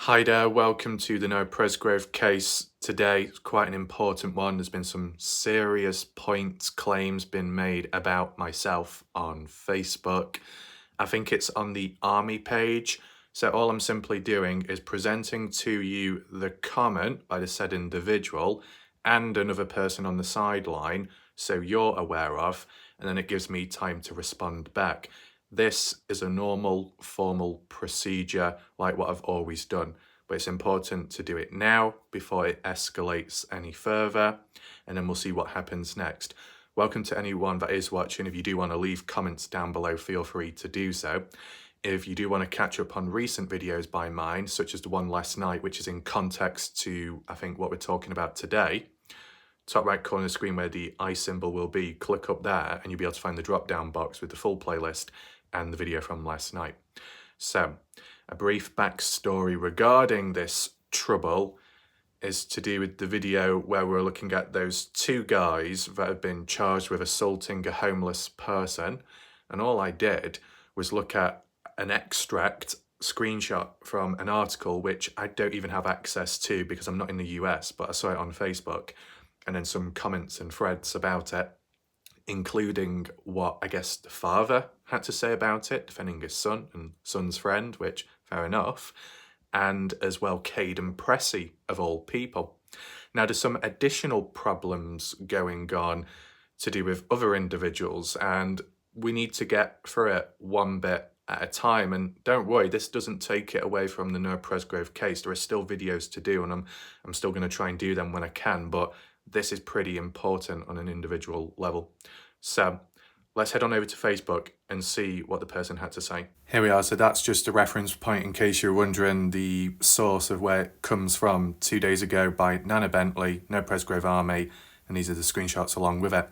Hi there, welcome to the Noah Presgrove case. Today, it's quite an important one. There's been some serious claims been made about myself on Facebook. I think it's on the Army page. So all I'm simply doing is presenting to you the comment by the said individual and another person on the sideline, so you're aware of, and then it gives me time to respond back. This is a normal, formal procedure like what I've always done, but it's important to do it now before it escalates any further, and then we'll see what happens next. Welcome to anyone that is watching. If you do want to leave comments down below, feel free to do so. If you do want to catch up on recent videos by mine, such as the one last night, which is in context to, I think, what we're talking about today, top right corner of the screen where the I symbol will be, click up there and you'll be able to find the drop down box with the full playlist and the video from last night. So, a brief backstory regarding this trouble is to do with the video where we're looking at those two guys that have been charged with assaulting a homeless person. And all I did was look at an extract screenshot from an article which I don't even have access to because I'm not in the US, but I saw it on Facebook, and then some comments and threads about it, including what I guess the father had to say about it, defending his son and son's friend, which fair enough, and as well Caden Pressey of all people. Now there's some additional problems going on to do with other individuals, and we need to get through it one bit at a time. And don't worry, this doesn't take it away from the Noah Presgrove case. There are still videos to do, and I'm still going to try and do them when I can, but this is pretty important on an individual level. So let's head on over to Facebook and see what the person had to say. Here we are. So that's just a reference point in case you're wondering the source of where it comes from. 2 days ago by Nana Bentley, Noah Presgrove Army, and these are the screenshots along with it.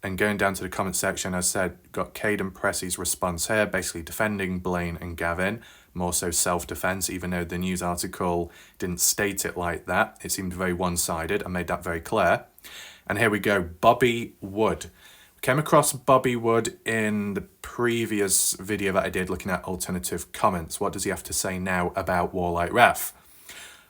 And going down to the comment section, as I said, got Caden Pressey's response here, basically defending Blaine and Gavin, more so self-defense, even though the news article didn't state it like that. It seemed very one-sided. I made that very clear. And here we go, Bobby Wood. Came across Bobby Wood in the previous video that I did looking at alternative comments. What does he have to say now about Warlight Ref?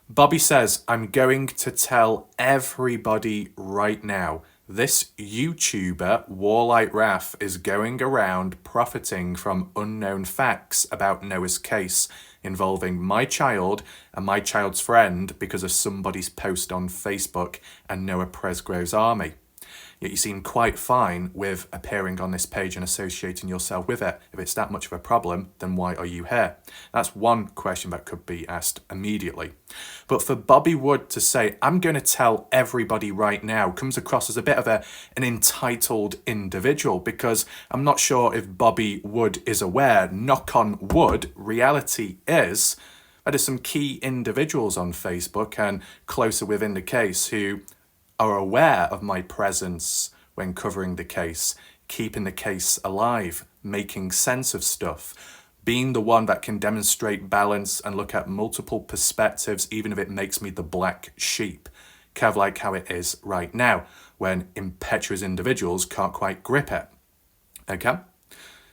Bobby says, I'm going to tell everybody right now, this YouTuber, Warlight Ref, is going around profiting from unknown facts about Noah's case involving my child and my child's friend because of somebody's post on Facebook and Noah Presgrove's Army. Yet you seem quite fine with appearing on this page and associating yourself with it. If it's that much of a problem, then why are you here? That's one question that could be asked immediately. But for Bobby Wood to say, I'm going to tell everybody right now, comes across as a bit of an entitled individual, because I'm not sure if Bobby Wood is aware, knock on wood, reality is that there's some key individuals on Facebook and closer within the case who are aware of my presence when covering the case, keeping the case alive, making sense of stuff, being the one that can demonstrate balance and look at multiple perspectives, even if it makes me the black sheep, kind of like how it is right now, when impetuous individuals can't quite grip it. Okay?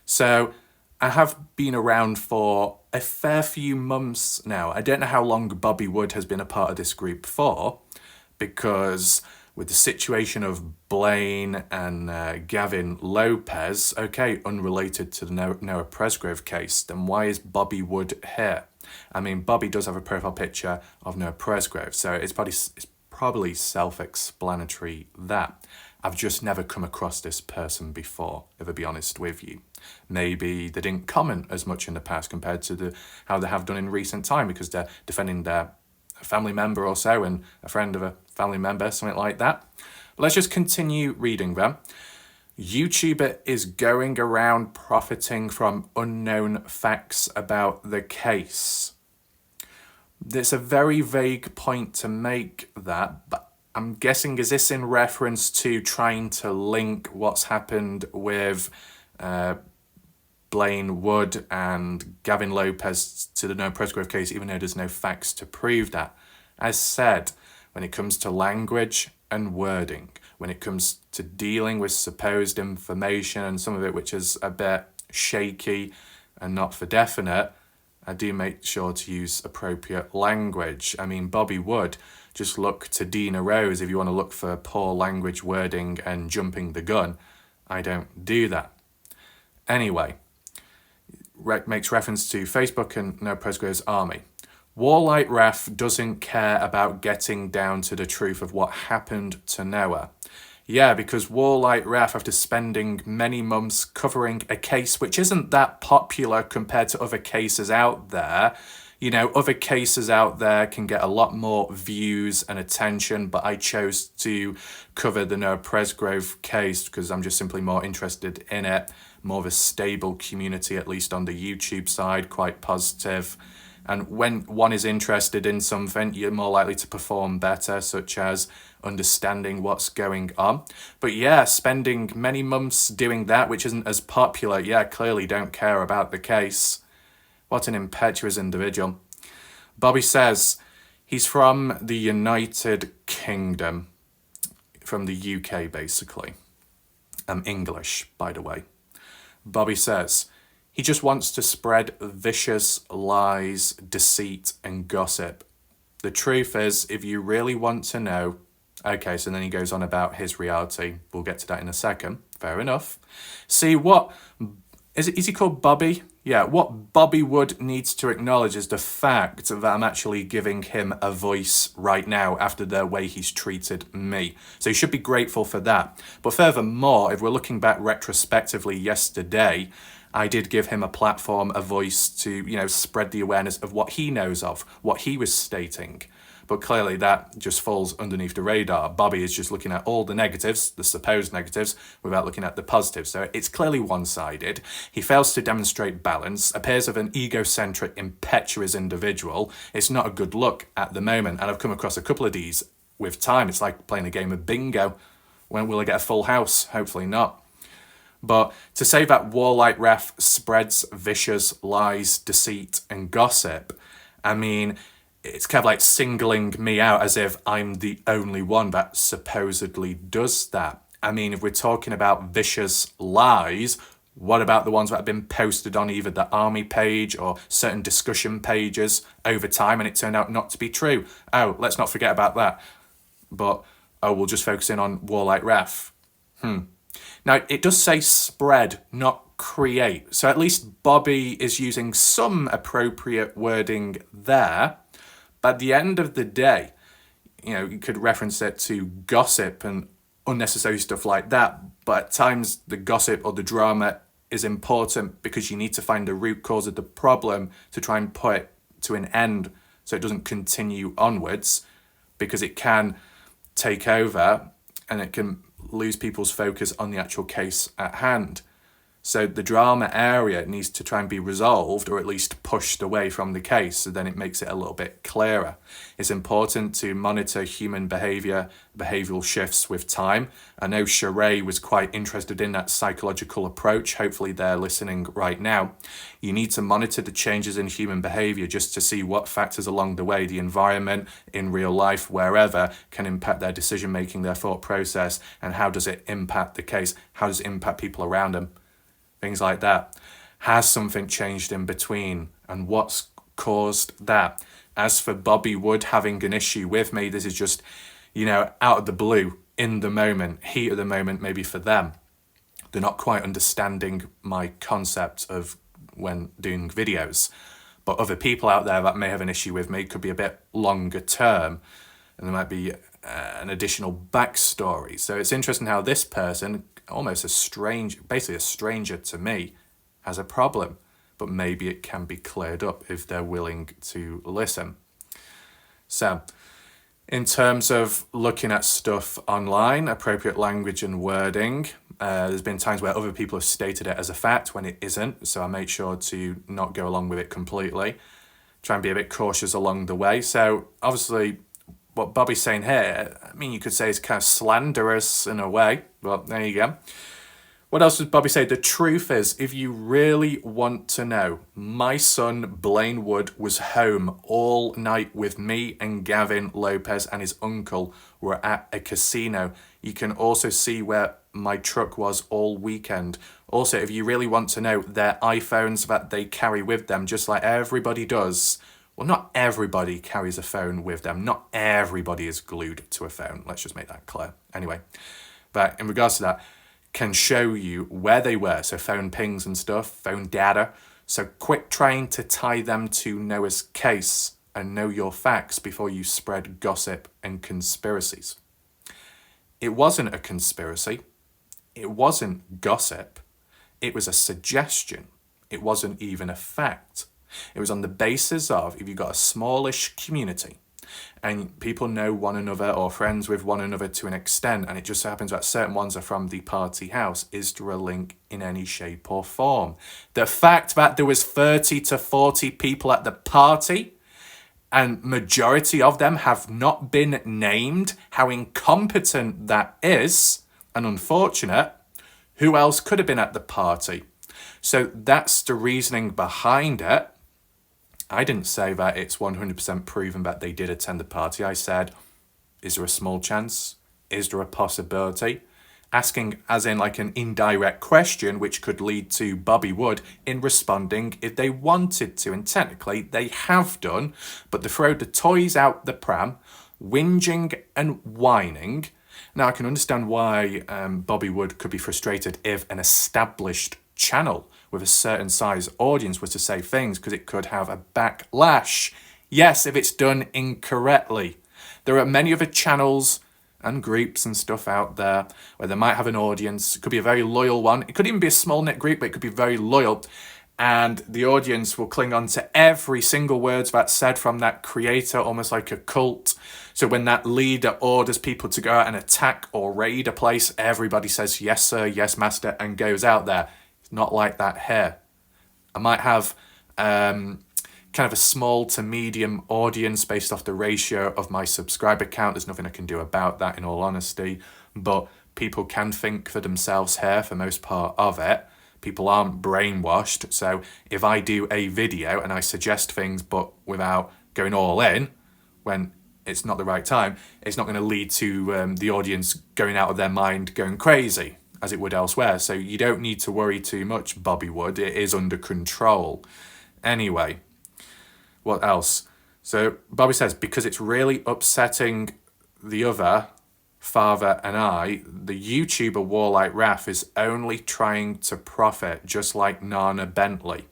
So I have been around for a fair few months now. I don't know how long Bobby Wood has been a part of this group for, because with the situation of Blaine and Gavin Lopez, okay, unrelated to the Noah Presgrove case, then why is Bobby Wood here? I mean, Bobby does have a profile picture of Noah Presgrove, so it's probably self-explanatory that. I've just never come across this person before, if I'll be honest with you. Maybe they didn't comment as much in the past compared to how they have done in recent time, because they're defending their family member or so and a friend of a family member, something like that. But let's just continue reading them. YouTuber is going around profiting from unknown facts about the case. It's a very vague point to make that, but I'm guessing, is this in reference to trying to link what's happened with Blaine Wood and Gavin Lopez to the Noah Presgrove case, even though there's no facts to prove that? As said, when it comes to language and wording, when it comes to dealing with supposed information and some of it which is a bit shaky and not for definite, I do make sure to use appropriate language. I mean, Bobby Wood, just look to Dina Rose if you want to look for poor language, wording and jumping the gun. I don't do that. Anyway, makes reference to Facebook and Noah Presgrove's army. Warlight Ref doesn't care about getting down to the truth of what happened to Noah. Yeah, because Warlight Ref, after spending many months covering a case which isn't that popular compared to other cases out there, you know, other cases out there can get a lot more views and attention, but I chose to cover the Noah Presgrove case because I'm just simply more interested in it, more of a stable community, at least on the YouTube side, quite positive. And when one is interested in something, you're more likely to perform better, such as understanding what's going on. But yeah, spending many months doing that, which isn't as popular, yeah, clearly don't care about the case. What an impetuous individual. Bobby says he's from the United Kingdom, from the UK, basically. English, by the way. Bobby says he just wants to spread vicious lies, deceit, and gossip. The truth is, if you really want to know... Okay, so then he goes on about his reality. We'll get to that in a second. Fair enough. See, what... Is he called Bobby? Yeah, what Bobby Wood needs to acknowledge is the fact that I'm actually giving him a voice right now after the way he's treated me. So he should be grateful for that. But furthermore, if we're looking back retrospectively yesterday, I did give him a platform, a voice to, you know, spread the awareness of what he knows of, what he was stating. But clearly that just falls underneath the radar. Bobby is just looking at all the negatives, the supposed negatives, without looking at the positives. So it's clearly one-sided. He fails to demonstrate balance, appears of an egocentric, impetuous individual. It's not a good look at the moment. And I've come across a couple of these with time. It's like playing a game of bingo. When will I get a full house? Hopefully not. But to say that Warlight Ref spreads vicious lies, deceit, and gossip, I mean... It's kind of like singling me out as if I'm the only one that supposedly does that. I mean, if we're talking about vicious lies, what about the ones that have been posted on either the army page or certain discussion pages over time and it turned out not to be true? Oh, let's not forget about that. But, oh, we'll just focus in on Warlight Ref. Now, it does say spread, not create. So at least Bobby is using some appropriate wording there. At the end of the day, you know, you could reference it to gossip and unnecessary stuff like that. But at times the gossip or the drama is important because you need to find the root cause of the problem to try and put it to an end so it doesn't continue onwards, because it can take over and it can lose people's focus on the actual case at hand. So the drama area needs to try and be resolved or at least pushed away from the case, so then it makes it a little bit clearer. It's important to monitor human behaviour, behavioural shifts with time. I know Sheree was quite interested in that psychological approach. Hopefully they're listening right now. You need to monitor the changes in human behaviour just to see what factors along the way, the environment, in real life, wherever, can impact their decision making, their thought process, and how does it impact the case? How does it impact people around them? Things like that. Has something changed in between? And what's caused that? As for Bobby Wood having an issue with me, this is just, you know, out of the blue, in the moment, heat of the moment, maybe for them. They're not quite understanding my concept of when doing videos. But other people out there that may have an issue with me could be a bit longer term. And there might be an additional backstory. So it's interesting how this person, almost basically a stranger to me, has a problem, but maybe it can be cleared up if they're willing to listen. So in terms of looking at stuff online, appropriate language and wording, there's been times where other people have stated it as a fact when it isn't, so I make sure to not go along with it completely. Try and be a bit cautious along the way. So obviously what Bobby's saying here, I mean, you could say it's kind of slanderous in a way, but there you go. What else does Bobby say? The truth is, if you really want to know, my son Blaine Wood was home all night with me and Gavin Lopez and his uncle were at a casino. You can also see where my truck was all weekend. Also, if you really want to know, their iPhones that they carry with them, just like everybody does. Well, not everybody carries a phone with them. Not everybody is glued to a phone. Let's just make that clear. Anyway, but in regards to that, can show you where they were. So phone pings and stuff, phone data. So quit trying to tie them to Noah's case and know your facts before you spread gossip and conspiracies. It wasn't a conspiracy. It wasn't gossip. It was a suggestion. It wasn't even a fact. It was on the basis of, if you've got a smallish community and people know one another or friends with one another to an extent, and it just so happens that certain ones are from the party house, is there a link in any shape or form? The fact that there was 30 to 40 people at the party and majority of them have not been named, how incompetent that is, and unfortunate. Who else could have been at the party? So that's the reasoning behind it. I didn't say that it's 100% proven that they did attend the party. I said, is there a small chance? Is there a possibility? Asking as in like an indirect question, which could lead to Bobby Wood in responding if they wanted to. And technically they have done, but they throw the toys out the pram, whinging and whining. Now I can understand why Bobby Wood could be frustrated if an established channel with a certain size audience was to say things, because it could have a backlash. Yes, if it's done incorrectly. There are many other channels and groups and stuff out there where they might have an audience. It could be a very loyal one. It could even be a small knit group, but it could be very loyal. And the audience will cling on to every single word that's said from that creator, almost like a cult. So when that leader orders people to go out and attack or raid a place, everybody says, yes, sir, yes, master, and goes out there. It's not like that here. I might have kind of a small to medium audience based off the ratio of my subscriber count. There's nothing I can do about that, in all honesty. But people can think for themselves here for most part of it. People aren't brainwashed. So if I do a video and I suggest things but without going all in when it's not the right time, it's not going to lead to the audience going out of their mind, going crazy, as it would elsewhere. So you don't need to worry too much, Bobby Wood. It is under control. Anyway, what else? So Bobby says, because it's really upsetting the other, Father and I, the YouTuber Warlike Wrath is only trying to profit, just like Nana Bentley.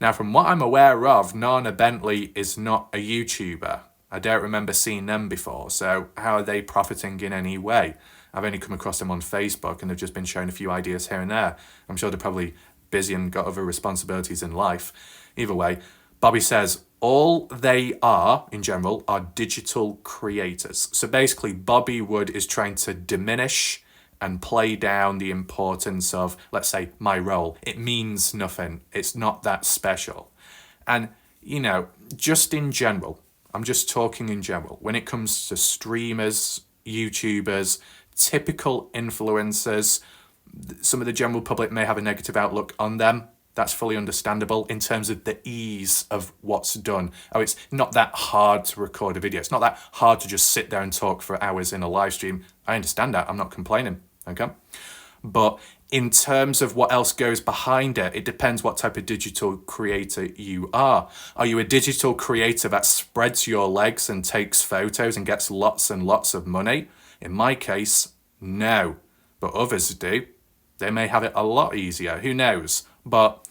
Now, from what I'm aware of, Nana Bentley is not a YouTuber. I don't remember seeing them before, so how are they profiting in any way? I've only come across them on Facebook and they've just been showing a few ideas here and there. I'm sure they're probably busy and got other responsibilities in life. Either way, Bobby says, all they are, in general, are digital creators. So basically, Bobby Wood is trying to diminish and play down the importance of, let's say, my role. It means nothing. It's not that special. And, you know, just in general, I'm just talking in general, when it comes to streamers, YouTubers, typical influencers, some of the general public may have a negative outlook on them. That's fully understandable in terms of the ease of what's done. Oh, it's not that hard to record a video. It's not that hard to just sit there and talk for hours in a live stream. I understand that. I'm not complaining, okay? But in terms of what else goes behind it, it depends what type of digital creator you are. Are you a digital creator that spreads your legs and takes photos and gets lots and lots of money? In my case, no. But others do. They may have it a lot easier. Who knows? But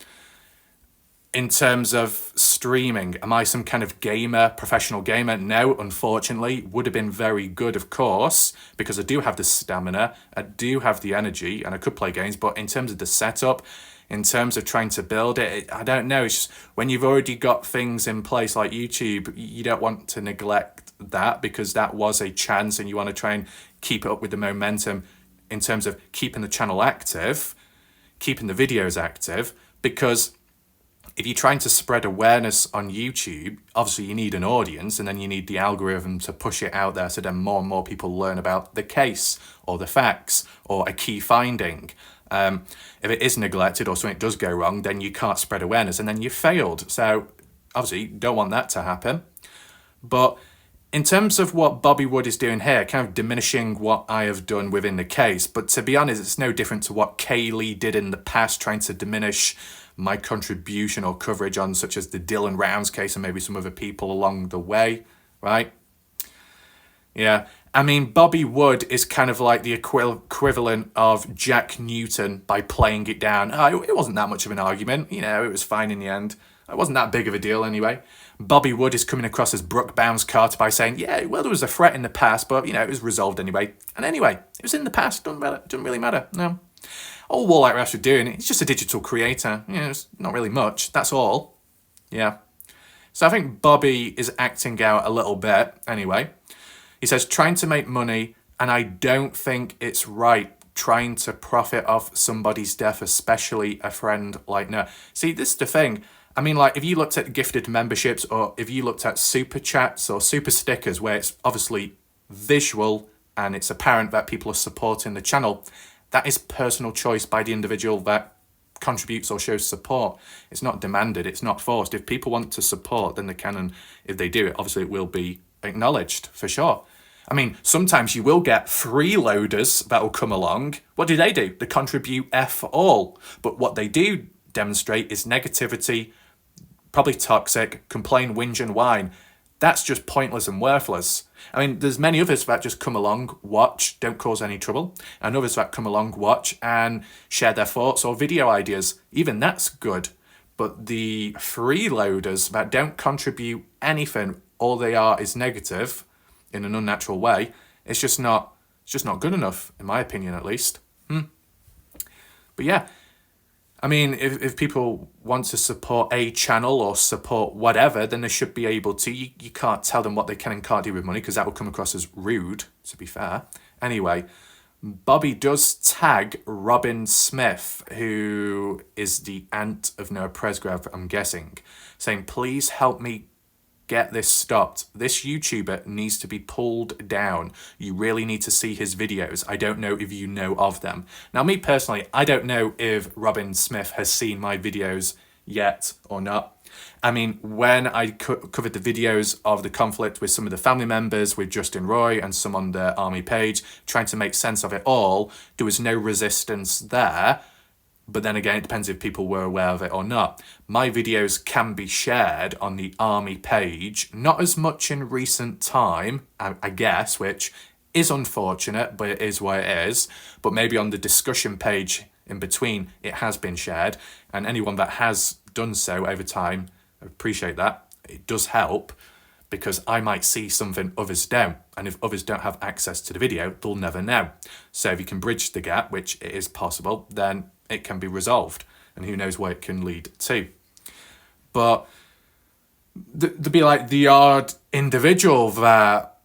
in terms of streaming, am I some kind of gamer, professional gamer? No, unfortunately. Would have been very good, of course, because I do have the stamina, I do have the energy, and I could play games. But in terms of the setup, in terms of trying to build it, I don't know. It's just when you've already got things in place like YouTube, you don't want to neglect that, because that was a chance and you want to try and keep it up with the momentum in terms of keeping the channel active, keeping the videos active, because if you're trying to spread awareness on YouTube, obviously you need an audience, and then you need the algorithm to push it out there so then more and more people learn about the case or the facts or a key finding. If it is neglected or something does go wrong, then you can't spread awareness and then you failed. So obviously you don't want that to happen. But in terms of what Bobby Wood is doing here, kind of diminishing what I have done within the case, but to be honest, it's no different to what Kaylee did in the past, trying to diminish my contribution or coverage on such as the Dylan Rounds case and maybe some other people along the way, right? Yeah. I mean, Bobby Wood is kind of like the equivalent of Jack Newton by playing it down. Oh, it wasn't that much of an argument. You know, it was fine in the end. It wasn't that big of a deal anyway. Bobby Wood is coming across as Brooke Bounds Carter by saying, yeah, well, there was a threat in the past, but, you know, it was resolved anyway. And anyway, it was in the past. Doesn't really matter. No. All Warlight Rash are doing, it's just a digital creator. You know, it's not really much. That's all. Yeah. So I think Bobby is acting out a little bit anyway. He says, trying to make money, and I don't think it's right trying to profit off somebody's death, especially a friend like Noah. See, this is the thing. I mean, like, if you looked at gifted memberships or if you looked at super chats or super stickers where it's obviously visual and it's apparent that people are supporting the channel, that is personal choice by the individual that contributes or shows support. It's not demanded. It's not forced. If people want to support, then they can, and if they do it, obviously it will be acknowledged for sure. I mean, sometimes you will get freeloaders that will come along. What do? They contribute F all. But what they do demonstrate is negativity, probably toxic, complain, whinge and whine. That's just pointless and worthless. I mean, there's many others that just come along, watch, don't cause any trouble, and others that come along, watch, and share their thoughts or video ideas. Even that's good. But the freeloaders that don't contribute anything, all they are is negative in an unnatural way, it's just not good enough, in my opinion at least. But yeah, I mean, if people want to support a channel or support whatever, then they should be able to. You can't tell them what they can and can't do with money because that will come across as rude, to be fair. Anyway, Bobby does tag Robin Smith, who is the aunt of Noah Presgrove, I'm guessing, saying, please help me get this stopped. This YouTuber needs to be pulled down. You really need to see his videos. I don't know if you know of them. Now, me personally, I don't know if Robin Smith has seen my videos yet or not. I mean, when I covered the videos of the conflict with some of the family members, with Justin Roy and some on the army page, trying to make sense of it all, there was no resistance there. But then again, it depends if people were aware of it or not. My videos can be shared on the army page, not as much in recent time, I guess, which is unfortunate, but it is what it is. But maybe on the discussion page in between, it has been shared. And anyone that has done so over time, I appreciate that. It does help because I might see something others don't. And if others don't have access to the video, they'll never know. So if you can bridge the gap, which it is possible, then it can be resolved, and who knows where it can lead to. But there'd be like the odd individual that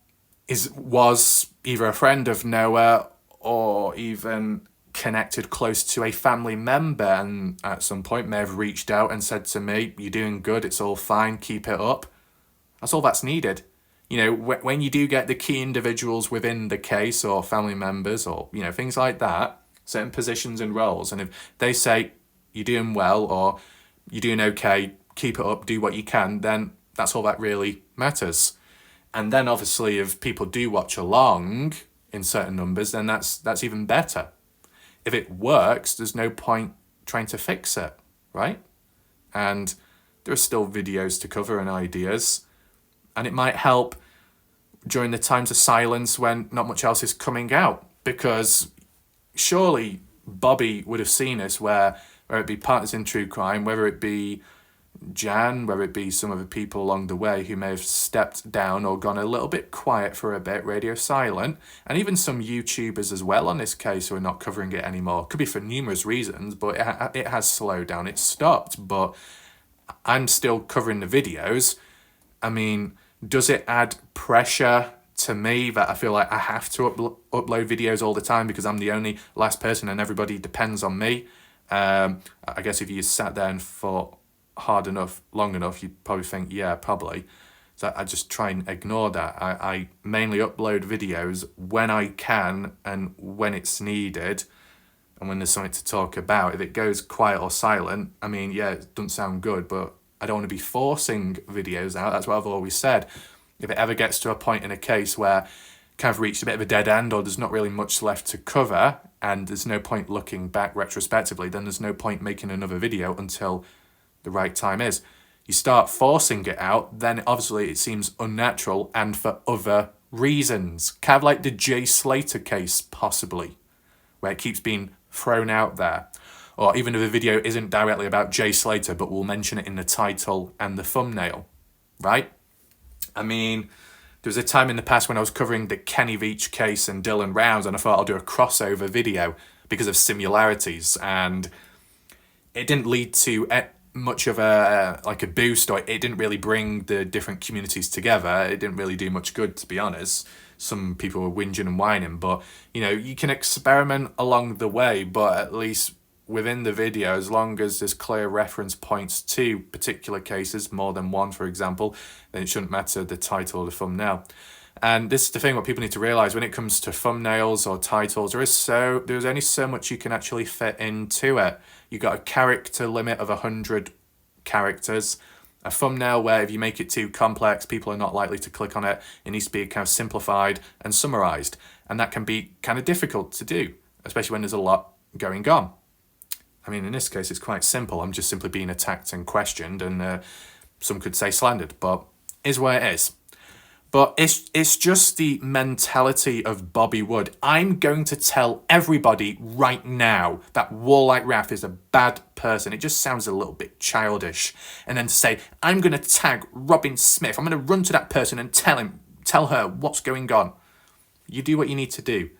was either a friend of Noah or even connected close to a family member, and at some point may have reached out and said to me, you're doing good, it's all fine, keep it up. That's all that's needed. You know, when you do get the key individuals within the case or family members or, you know, things like that, certain positions and roles, and if they say you're doing well or you're doing okay, keep it up, do what you can, then that's all that really matters. And then obviously if people do watch along in certain numbers, then that's even better. If it works, there's no point trying to fix it, right? And there are still videos to cover and ideas, and it might help during the times of silence when not much else is coming out, because surely Bobby would have seen us where it be Partners in True Crime, whether it be Jan, whether it be some of the people along the way who may have stepped down or gone a little bit quiet for a bit, radio silent, and even some YouTubers as well on this case who are not covering it anymore. Could be for numerous reasons, but it has slowed down, it's stopped, but I'm still covering the videos. I mean, does it add pressure to me that I feel like I have to upload videos all the time because I'm the only last person and everybody depends on me? I guess if you sat there and thought hard enough, long enough, you'd probably think, yeah, probably. So I just try and ignore that. I mainly upload videos when I can and when it's needed and when there's something to talk about. If it goes quiet or silent, I mean, yeah, it doesn't sound good, but I don't want to be forcing videos out. That's what I've always said. if it ever gets to a point in a case where kind of reached a bit of a dead end, or there's not really much left to cover and there's no point looking back retrospectively, then there's no point making another video until the right time is. You start forcing it out, then obviously it seems unnatural and for other reasons. Kind of like the Jay Slater case, possibly, where it keeps being thrown out there. Or even if the video isn't directly about Jay Slater, but we'll mention it in the title and the thumbnail, right? I mean, there was a time in the past when I was covering the Kenny Veach case and Dylan Rounds, and I thought I'll do a crossover video because of similarities, and it didn't lead to much of a boost, or it didn't really bring the different communities together. It didn't really do much good, to be honest. Some people were whinging and whining, but you can experiment along the way, but at least within the video, as long as there's clear reference points to particular cases, more than one, for example, then it shouldn't matter the title or the thumbnail. And this is the thing, what people need to realize when it comes to thumbnails or titles, there's only so much you can actually fit into it. You got a character limit of 100 characters. A thumbnail where if you make it too complex, people are not likely to click on it. It needs to be kind of simplified and summarized. And that can be kind of difficult to do, especially when there's a lot going on. I mean, in this case, it's quite simple. I'm just simply being attacked and questioned, and some could say slandered, but is where it is. But it's just the mentality of Bobby Wood. I'm going to tell everybody right now that Warlike Raf is a bad person. It just sounds a little bit childish. And then to say, I'm going to tag Robin Smith. I'm going to run to that person and tell her what's going on. You do what you need to do.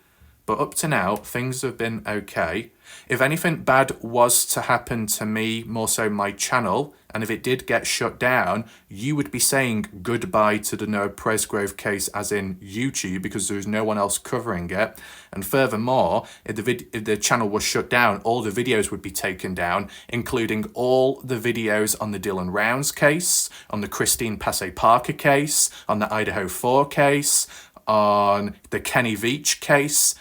But up to now, things have been okay. If anything bad was to happen to me, more so my channel, and if it did get shut down, you would be saying goodbye to the Noah Presgrove case, as in YouTube, because there's no one else covering it. And furthermore, if the channel was shut down, all the videos would be taken down, including all the videos on the Dylan Rounds case, on the Christine Passay Parker case, on the Idaho 4 case, on the Kenny Veach case.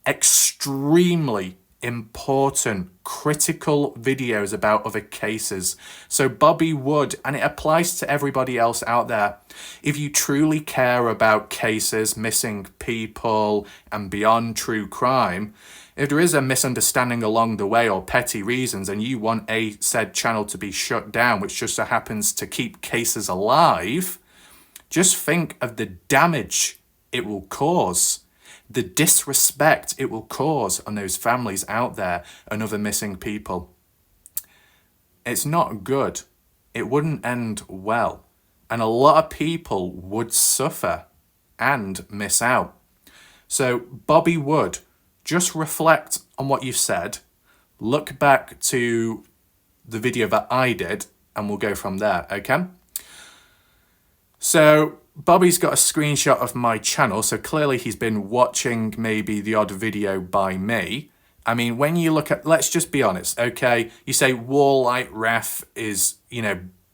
Extremely important, critical videos about other cases. So Bobby Wood, and it applies to everybody else out there, if you truly care about cases, missing people, and beyond true crime, if there is a misunderstanding along the way or petty reasons and you want a said channel to be shut down, which just so happens to keep cases alive, just think of the damage it will cause. The disrespect it will cause on those families out there and other missing people. It's not good. It wouldn't end well. And a lot of people would suffer and miss out. So Bobby Wood, just reflect on what you've said. Look back to the video that I did and we'll go from there, okay? So Bobby's got a screenshot of my channel, so clearly he's been watching maybe the odd video by me. I mean, when you look at, let's just be honest, okay? You say Warlike Raf is,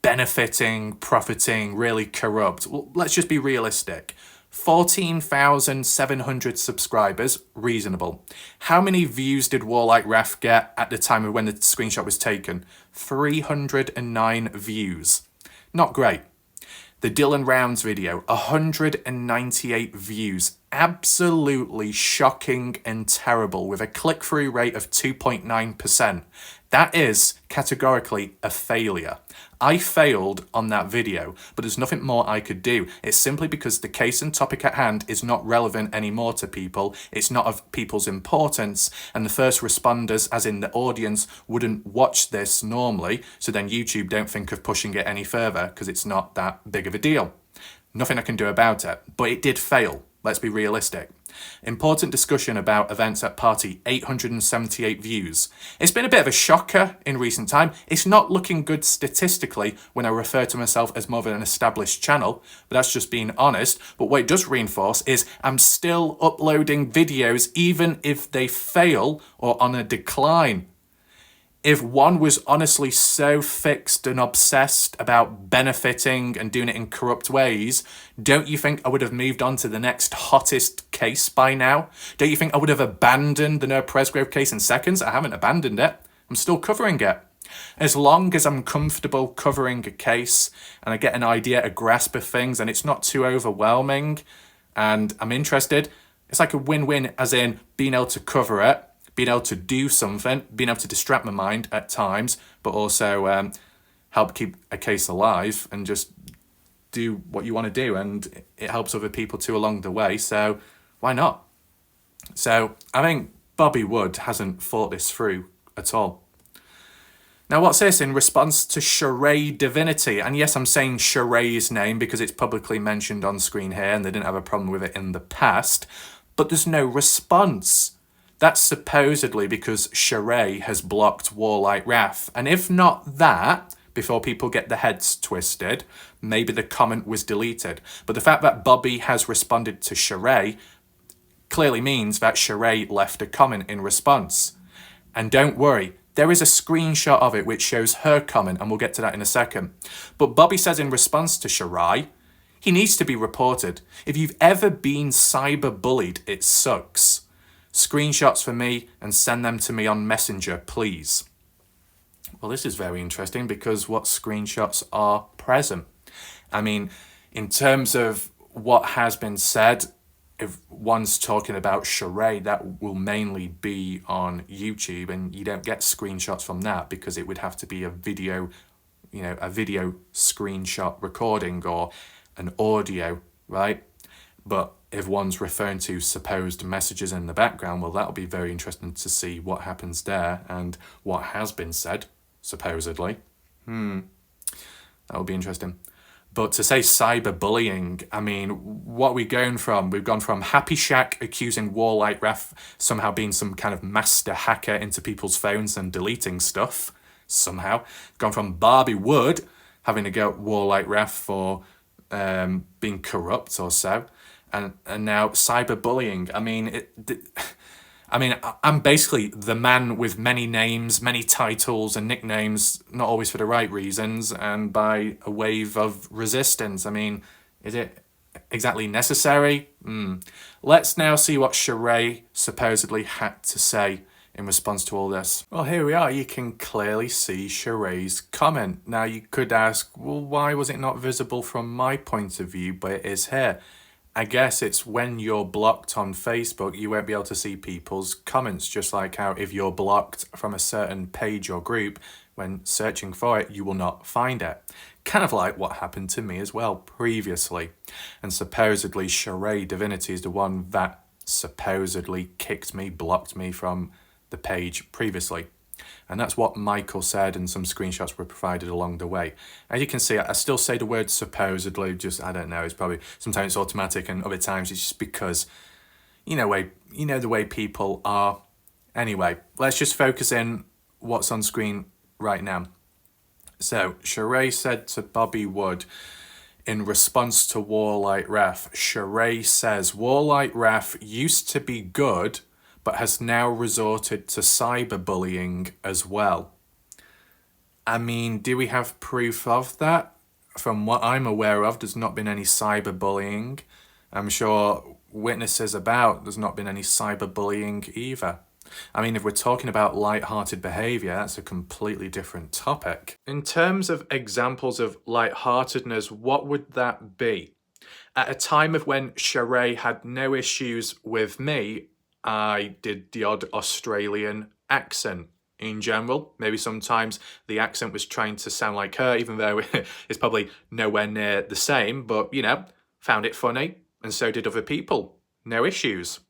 benefiting, profiting, really corrupt. Well, let's just be realistic. 14,700 subscribers, reasonable. How many views did Warlike Raf get at the time of when the screenshot was taken? 309 views. Not great. The Dylan Rounds video, 198 views. Absolutely shocking and terrible, with a click-through rate of 2.9%. That is categorically a failure. I failed on that video, but there's nothing more I could do. It's simply because the case and topic at hand is not relevant anymore to people. It's not of people's importance, and the first responders, as in the audience, wouldn't watch this normally, so then YouTube don't think of pushing it any further because it's not that big of a deal. Nothing I can do about it, but it did fail. Let's be realistic. Important discussion about events at party, 878 views. It's been a bit of a shocker in recent time. It's not looking good statistically when I refer to myself as more of an established channel, but that's just being honest. But what it does reinforce is I'm still uploading videos even if they fail or on a decline. If one was honestly so fixed and obsessed about benefiting and doing it in corrupt ways, don't you think I would have moved on to the next hottest case by now? Don't you think I would have abandoned the Noah Presgrove case in seconds? I haven't abandoned it. I'm still covering it. As long as I'm comfortable covering a case and I get an idea, a grasp of things, and it's not too overwhelming and I'm interested, it's like a win-win, as in being able to cover it, being able to do something, being able to distract my mind at times, but also help keep a case alive and just do what you want to do. And it helps other people too along the way. So why not? So I think Bobby Wood hasn't thought this through at all. Now, what's this? In response to Sheree Divinity. And yes, I'm saying Sheree's name because it's publicly mentioned on screen here and they didn't have a problem with it in the past. But there's no response. That's supposedly because Sheree has blocked Warlight Wrath. And if not that, before people get their heads twisted, maybe the comment was deleted. But the fact that Bobby has responded to Sheree clearly means that Sheree left a comment in response. And don't worry, there is a screenshot of it which shows her comment, and we'll get to that in a second. But Bobby says in response to Sheree, he needs to be reported. If you've ever been cyberbullied, it sucks. Screenshots for me and send them to me on Messenger, please. Well, this is very interesting because what screenshots are present? I mean, in terms of what has been said, if one's talking about Sheree, that will mainly be on YouTube, and you don't get screenshots from that because it would have to be a video, a video screenshot recording or an audio, right? But if one's referring to supposed messages in the background, well, that'll be very interesting to see what happens there and what has been said, supposedly. That would be interesting. But to say cyberbullying, I mean, what are we going from? We've gone from Happy Shack accusing Warlight Wrath somehow being some kind of master hacker into people's phones and deleting stuff, somehow. Gone from Bobby Wood having to go at Warlight Wrath for being corrupt or so. And now cyberbullying. I mean, I'm basically the man with many names, many titles and nicknames, not always for the right reasons, and by a wave of resistance. I mean, is it exactly necessary? Let's now see what Sheree supposedly had to say in response to all this. Well, here we are. You can clearly see Sheree's comment. Now, you could ask, well, why was it not visible from my point of view, but it is here? I guess it's when you're blocked on Facebook, you won't be able to see people's comments, just like how if you're blocked from a certain page or group, when searching for it, you will not find it. Kind of like what happened to me as well previously. And supposedly Sheree Divinity is the one that supposedly kicked me, blocked me from the page previously. And that's what Michael said, and some screenshots were provided along the way. As you can see, I still say the word supposedly, just, I don't know, it's probably, sometimes it's automatic and other times it's just because, the way people are. Anyway, let's just focus in what's on screen right now. So, Sheree said to Bobby Wood, in response to Warlight Wrath, Sheree says, Warlight Wrath used to be good, but has now resorted to cyberbullying as well. I mean, do we have proof of that? From what I'm aware of, there's not been any cyberbullying. I'm sure witnesses about there's not been any cyberbullying either. I mean, if we're talking about light-hearted behaviour, that's a completely different topic. In terms of examples of light-heartedness, what would that be? At a time of when Sheree had no issues with me, I did the odd Australian accent in general. Maybe sometimes the accent was trying to sound like her, even though it's probably nowhere near the same, but, found it funny, and so did other people. No issues.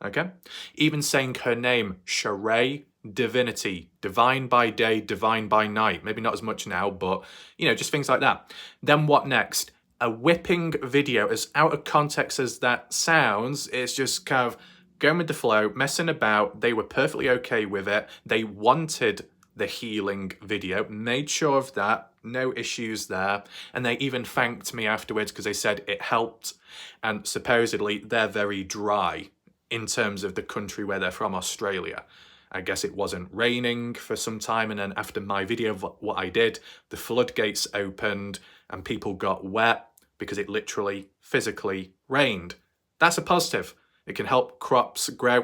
Okay. Even saying her name, Sheree Divinity, divine by day, divine by night. Maybe not as much now, but, just things like that. Then what next? A whipping video, as out of context as that sounds, it's just kind of going with the flow, messing about. They were perfectly okay with it. They wanted the healing video, made sure of that, no issues there. And they even thanked me afterwards because they said it helped. And supposedly they're very dry in terms of the country where they're from, Australia. I guess it wasn't raining for some time, and then after my video of what I did, the floodgates opened and people got wet because it literally physically rained. That's a positive. It can help crops grow,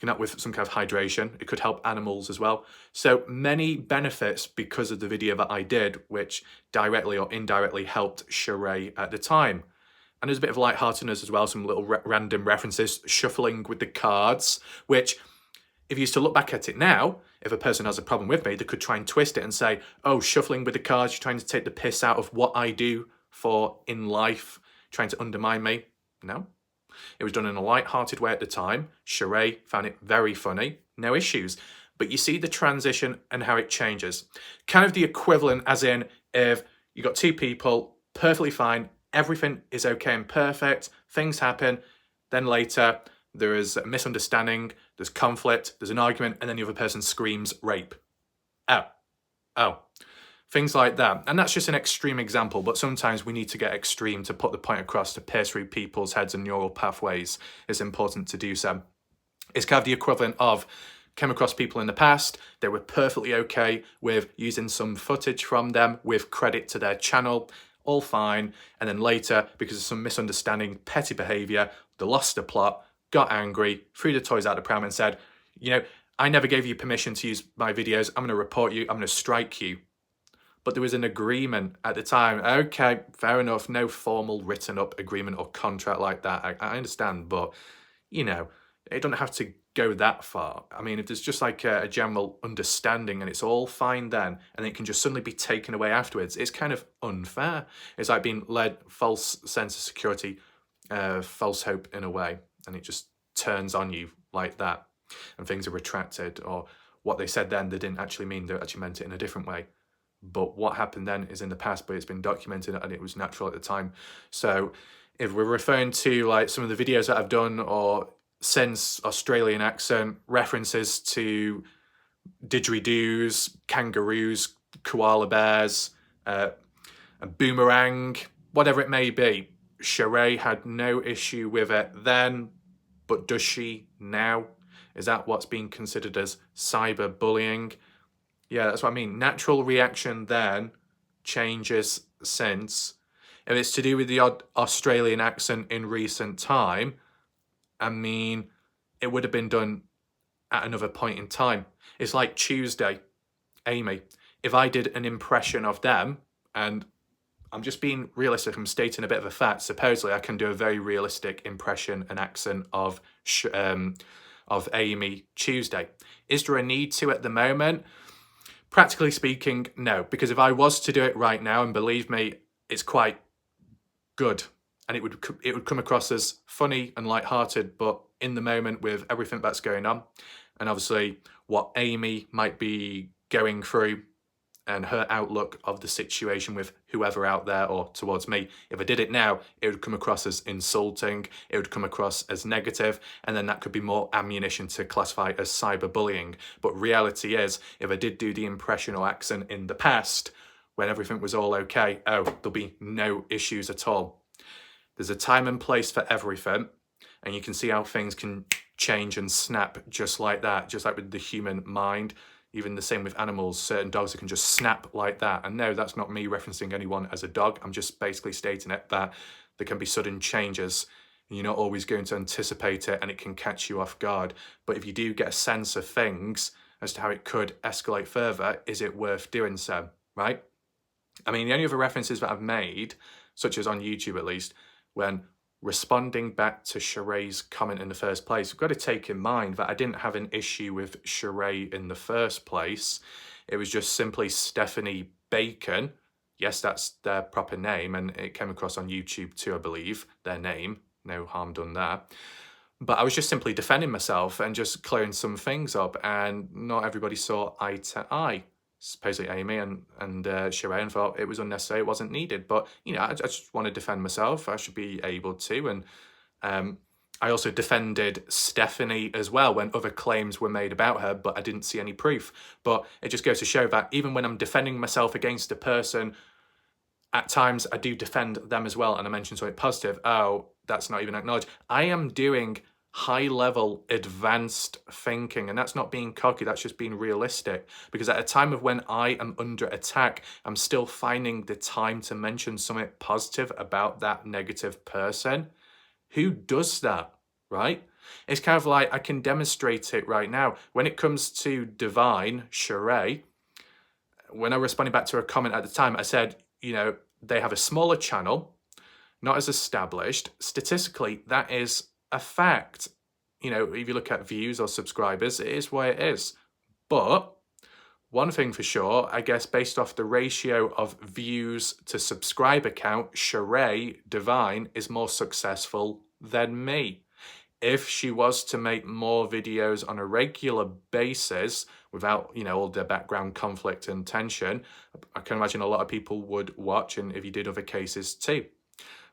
it can help with some kind of hydration. It could help animals as well. So many benefits because of the video that I did, which directly or indirectly helped Sheree at the time. And there's a bit of lightheartedness as well, some little random references, shuffling with the cards, which if you used to look back at it now, if a person has a problem with me, they could try and twist it and say, oh, shuffling with the cards, you're trying to take the piss out of what I do for in life, trying to undermine me. No. It was done in a light-hearted way at the time. Sheree found it very funny, no issues. But you see the transition and how it changes. Kind of the equivalent as in if you got two people, perfectly fine, everything is okay and perfect, things happen, then later there is a misunderstanding, there's conflict, there's an argument, and then the other person screams rape. Oh. Things like that. And that's just an extreme example, but sometimes we need to get extreme to put the point across, to pierce through people's heads and neural pathways. It's important to do so. It's kind of the equivalent of came across people in the past, they were perfectly okay with using some footage from them with credit to their channel, all fine, and then later, because of some misunderstanding, petty behaviour, they lost the plot, got angry, threw the toys out the pram and said, you know, I never gave you permission to use my videos, I'm going to report you, I'm going to strike you. But there was an agreement at the time. Okay, fair enough. No formal written up agreement or contract like that. I understand, but, you know, it doesn't have to go that far. I mean, if there's just like a general understanding and it's all fine then, and it can just suddenly be taken away afterwards, it's kind of unfair. It's like being led false sense of security, false hope in a way, and it just turns on you like that, and things are retracted, or what they said then, they didn't actually mean, they actually meant it in a different way. But what happened then is in the past, but it's been documented and it was natural at the time. So if we're referring to like some of the videos that I've done or since Australian accent, references to didgeridoos, kangaroos, koala bears, a boomerang, whatever it may be, Sheree had no issue with it then, but does she now? Is that what's being considered as cyberbullying? Yeah, that's what I mean. Natural reaction then changes since. If it's to do with the odd Australian accent in recent time, I mean, it would have been done at another point in time. It's like Tuesday, Amy. If I did an impression of them, and I'm just being realistic, I'm stating a bit of a fact, supposedly I can do a very realistic impression and accent of Amy Tuesday. Is there a need to at the moment? Practically speaking, no, because if I was to do it right now, and believe me, it's quite good, and it would come across as funny and light-hearted, but in the moment with everything that's going on, and obviously what Amy might be going through, and her outlook of the situation with whoever out there or towards me, if I did it now, it would come across as insulting, it would come across as negative, and then that could be more ammunition to classify as cyberbullying. But reality is, if I did do the impression or accent in the past, when everything was all okay, oh, there'll be no issues at all. There's a time and place for everything, and you can see how things can change and snap just like that, just like with the human mind. Even the same with animals, certain dogs that can just snap like that. And no, that's not me referencing anyone as a dog. I'm just basically stating it that there can be sudden changes. And you're not always going to anticipate it and it can catch you off guard. But if you do get a sense of things as to how it could escalate further, is it worth doing so, right? I mean, the only other references that I've made, such as on YouTube at least, when responding back to Sheree's comment in the first place, we've got to take in mind that I didn't have an issue with Sheree in the first place. It was just simply Stephanie Bacon. Yes, that's their proper name, and it came across on YouTube too, I believe, their name. No harm done there. But I was just simply defending myself and just clearing some things up, and not everybody saw eye to eye. Supposedly Amy and Sheree, and thought it was unnecessary, it wasn't needed. But, you know, I just want to defend myself. I should be able to. And I also defended Stephanie as well when other claims were made about her, but I didn't see any proof. But it just goes to show that even when I'm defending myself against a person, at times I do defend them as well. And I mentioned something positive. Oh, that's not even acknowledged. I am doing high-level advanced thinking, and that's not being cocky, that's just being realistic, because at a time of when I am under attack, I'm still finding the time to mention something positive about that negative person. Who does that? right? It's kind of like I can demonstrate it right now. When it comes to Divine, Sheree, when I responded back to a comment at the time, I said, they have a smaller channel, not as established. Statistically, that is a fact. If you look at views or subscribers, it is what it is. But one thing for sure, I guess based off the ratio of views to subscriber count, Sheree Divine is more successful than me. If she was to make more videos on a regular basis without, all the background conflict and tension, I can imagine a lot of people would watch, and if you did other cases too.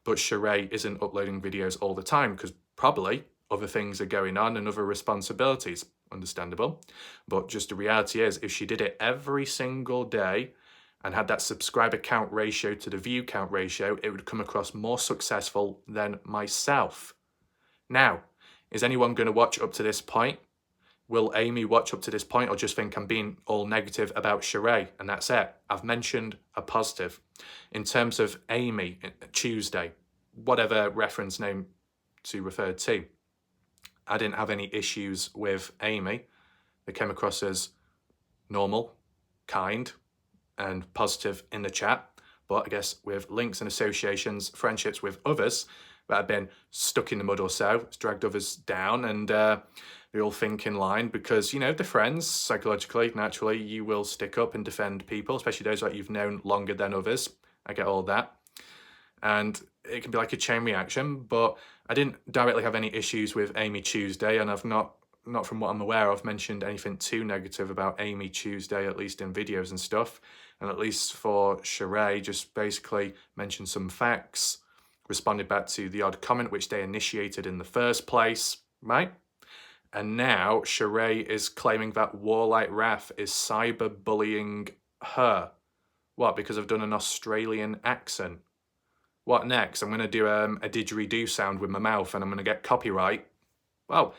But Sheree isn't uploading videos all the time because probably other things are going on and other responsibilities. Understandable. But just the reality is, if she did it every single day and had that subscriber count ratio to the view count ratio, it would come across more successful than myself. Now, is anyone going to watch up to this point? Will Amy watch up to this point or just think I'm being all negative about Sheree? And that's it. I've mentioned a positive. In terms of Amy, Tuesday, whatever reference name to refer to, I didn't have any issues with Amy. They came across as normal, kind, and positive in the chat. But I guess with links and associations, friendships with others that have been stuck in the mud or so, it's dragged others down, and they all think in line because, the friends, psychologically, naturally, you will stick up and defend people, especially those that you've known longer than others. I get all that. And it can be like a chain reaction, but I didn't directly have any issues with Amy Tuesday, and I've not from what I'm aware of, mentioned anything too negative about Amy Tuesday, at least in videos and stuff. And at least for Sheree, just basically mentioned some facts, responded back to the odd comment which they initiated in the first place, right? And now Sheree is claiming that Warlight Wrath is cyberbullying her. What, because I've done an Australian accent? What next? I'm going to do a didgeridoo sound with my mouth and I'm going to get copyright? Well,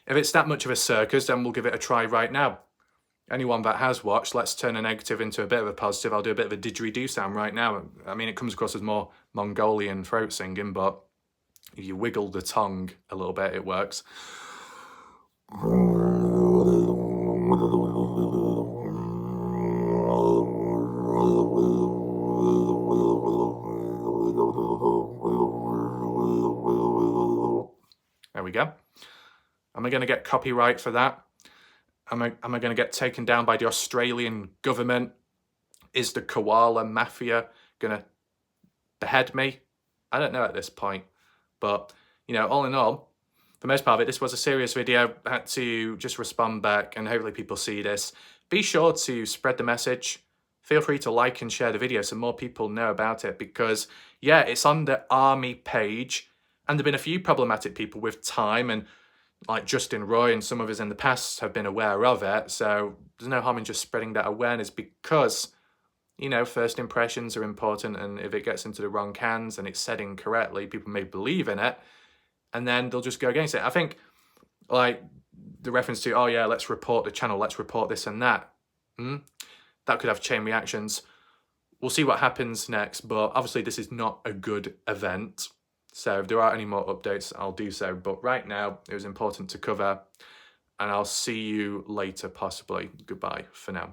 if it's that much of a circus, then we'll give it a try right now. Anyone that has watched, let's turn a negative into a bit of a positive. I'll do a bit of a didgeridoo sound right now. I mean, it comes across as more Mongolian throat singing, but if you wiggle the tongue a little bit, it works. There we go. Am I going to get copyright for that? Am I going to get taken down by the Australian government? Is the koala mafia going to behead me? I don't know at this point. But, all in all, for the most part of it, this was a serious video. I had to just respond back, and hopefully people see this. Be sure to spread the message. Feel free to like and share the video so more people know about it because, yeah, it's on the Army page, and there have been a few problematic people with time, and like Justin Roy and some of us in the past have been aware of it. So there's no harm in just spreading that awareness because, first impressions are important. And if it gets into the wrong hands and it's said incorrectly, people may believe in it and then they'll just go against it. I think like the reference to, oh yeah, let's report the channel, let's report this and that. That could have chain reactions. We'll see what happens next. But obviously this is not a good event. So if there are any more updates, I'll do so. But right now, it was important to cover. And I'll see you later, possibly. Goodbye for now.